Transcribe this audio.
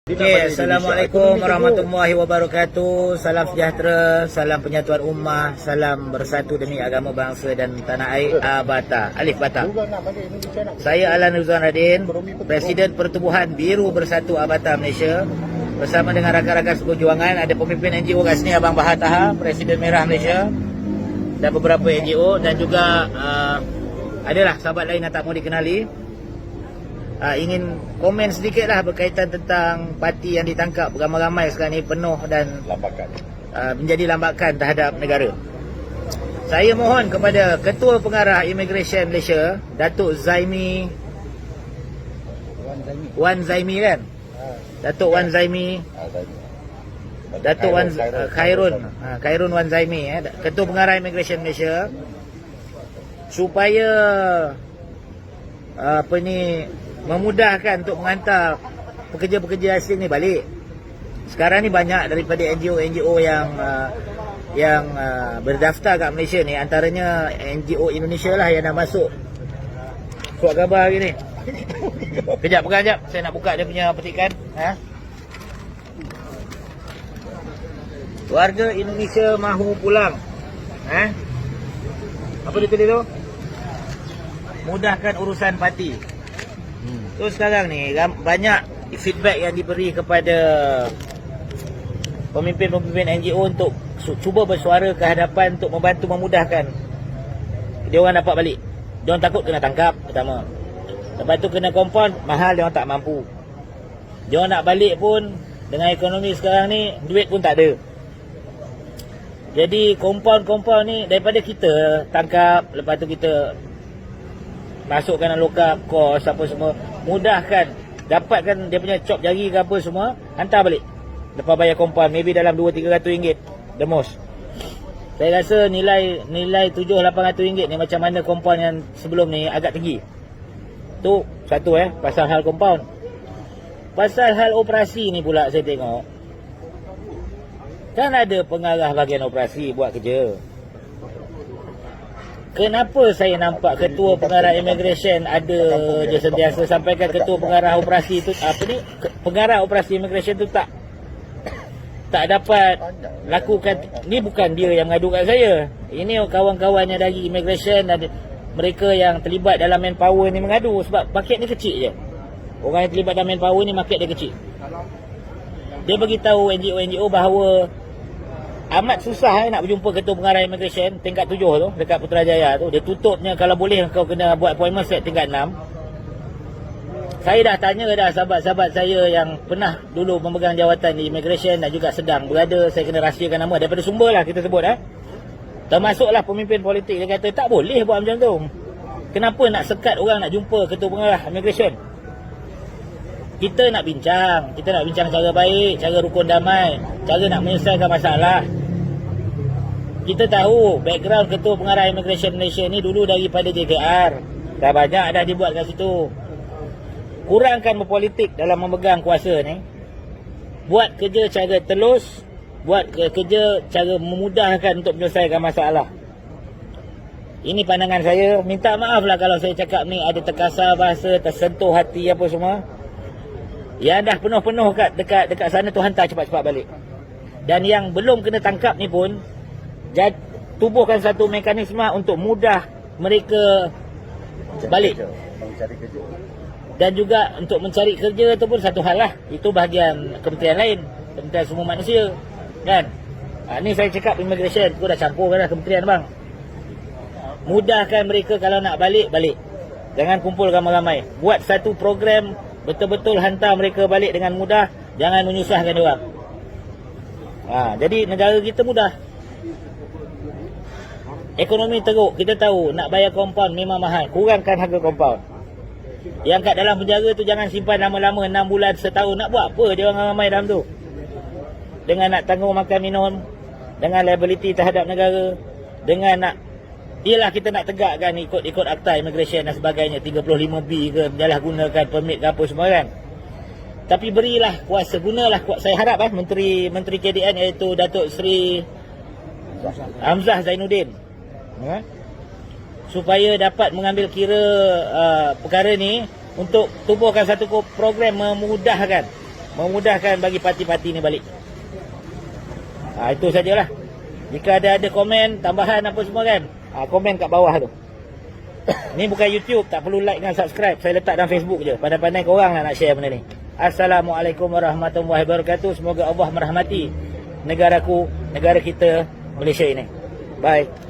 Okay, Assalamualaikum warahmatullahi wabarakatuh. Salam sejahtera, salam penyatuan ummah, salam bersatu demi agama bangsa dan tanah air Bata. Alif Bata. Saya Alan Ruzwan Radin, Presiden Pertubuhan Biru Bersatu Bata Malaysia. Bersama dengan rakan-rakan seperjuangan, ada pemimpin NGO kat sini, Abang Bahar Taha, Presiden Merah Malaysia, dan beberapa NGO, dan juga adalah sahabat lain yang tak mau dikenali. Ingin komen sedikit lah berkaitan tentang parti yang ditangkap beramai-ramai sekarang ni, penuh dan menjadi lambakan terhadap negara. Saya mohon kepada Ketua Pengarah Immigration Malaysia, Datuk Zaimi Wan Zaimi kan? Datuk Wan Zaimi, Datuk Wan Khairun Wan Zaimi, Ketua Pengarah Immigration Malaysia, supaya memudahkan untuk menghantar pekerja-pekerja asing ni balik. Sekarang ni banyak daripada NGO-NGO yang berdaftar kat Malaysia ni, antaranya NGO Indonesia lah yang dah masuk. Surat khabar hari ni. Kejap, pegang jap. Saya nak buka dia punya petikan. Warga Indonesia mahu pulang. Apa dia tulis tu? Mudahkan urusan parti. So sekarang ni banyak feedback yang diberi kepada pemimpin-pemimpin NGO untuk cuba bersuara ke hadapan untuk membantu memudahkan dia orang dapat balik. Dia orang takut kena tangkap pertama. Lepas tu kena kompon, mahal, dia orang tak mampu. Dia orang nak balik pun dengan ekonomi sekarang ni, duit pun tak ada. Jadi kompon ni daripada kita tangkap, lepas tu kita masukkan dalam lokap, kos apa semua, mudahkan, dapatkan dia punya cop jari ke apa semua, hantar balik lepas bayar kompon, maybe dalam 200-300 ringgit the most. Saya rasa nilai 700-800 ringgit ni macam mana kompon yang sebelum ni agak tinggi. Tu satu pasal hal kompon. Pasal hal operasi ni pula saya tengok, kan ada pengarah bahagian operasi buat kerja. Kenapa saya nampak Ketua Pengarah Immigration ada je sentiasa sampaikan Ketua Pengarah Operasi tu, Pengarah Operasi Immigration tu tak dapat lakukan. Ni bukan dia yang mengadu kat saya. Ini kawan-kawannya dari Immigration dan mereka yang terlibat dalam manpower ni mengadu, sebab paket ni kecil je. Orang yang terlibat dalam manpower ni market dia kecil. Dia beritahu NGO-NGO bahawa amat susah nak berjumpa Ketua Pengarah Immigration tingkat 7 tu dekat Putrajaya tu. Dia tutupnya kalau boleh kau kena buat appointment set tingkat 6. Saya dah tanya sahabat-sahabat saya yang pernah dulu memegang jawatan di Immigration dan juga sedang berada, saya kena rahsiakan nama daripada sumber lah kita sebut. Termasuklah pemimpin politik, dia kata tak boleh buat macam tu. Kenapa nak sekat orang nak jumpa Ketua Pengarah Immigration? Kita nak bincang cara baik, cara rukun damai, cara nak menyelesaikan masalah. Kita tahu background Ketua Pengarah Immigration Malaysia ni dulu daripada JKR. Dah banyak dah dibuat kat situ. Kurangkan berpolitik dalam memegang kuasa ni. Buat kerja cara telus, buat kerja cara memudahkan untuk menyelesaikan masalah. Ini pandangan saya. Minta maaf lah kalau saya cakap ni ada terkasar bahasa, tersentuh hati apa semua. Yang dah penuh-penuh dekat sana tu hantar cepat-cepat balik. Dan yang belum kena tangkap ni pun tubuhkan satu mekanisme untuk mudah mereka balik. Dan juga untuk mencari kerja tu pun satu hal lah. Itu bahagian kementerian lain, Kementerian Semua Manusia kan. Ni saya cakap immigration, aku dah campur dah kementerian bang. Mudahkan mereka kalau nak balik. Jangan kumpul ramai-ramai. Buat satu program betul-betul hantar mereka balik dengan mudah. Jangan menyusahkan dia orang. Jadi negara kita mudah. Ekonomi teruk, kita tahu nak bayar kompaun memang mahal. Kurangkan harga kompaun. Yang kat dalam penjara tu jangan simpan lama-lama 6 bulan, setahun. Nak buat apa dia orang ramai dalam tu? Dengan nak tanggung makan minum, dengan liability terhadap negara, dengan nak, yelah kita nak tegakkan ikut Akta Immigration dan sebagainya, 35B ke, janganlah gunakan permit ke apa semua kan. Tapi berilah kuasa, gunalah kuasa. Saya harap Menteri KDN iaitu Datuk Seri Hamzah Zainuddin, supaya dapat mengambil kira perkara ni untuk tubuhkan satu program memudahkan memudahkan bagi parti-parti ni balik. Itu sajalah. Jika ada komen tambahan apa semua kan, komen kat bawah tu. Ni bukan YouTube, tak perlu like dan subscribe. Saya letak dalam Facebook je. Pandai-pandai korang lah nak share benda ni. Assalamualaikum warahmatullahi wabarakatuh. Semoga Allah merahmati negaraku, negara kita, Malaysia ini. Bye.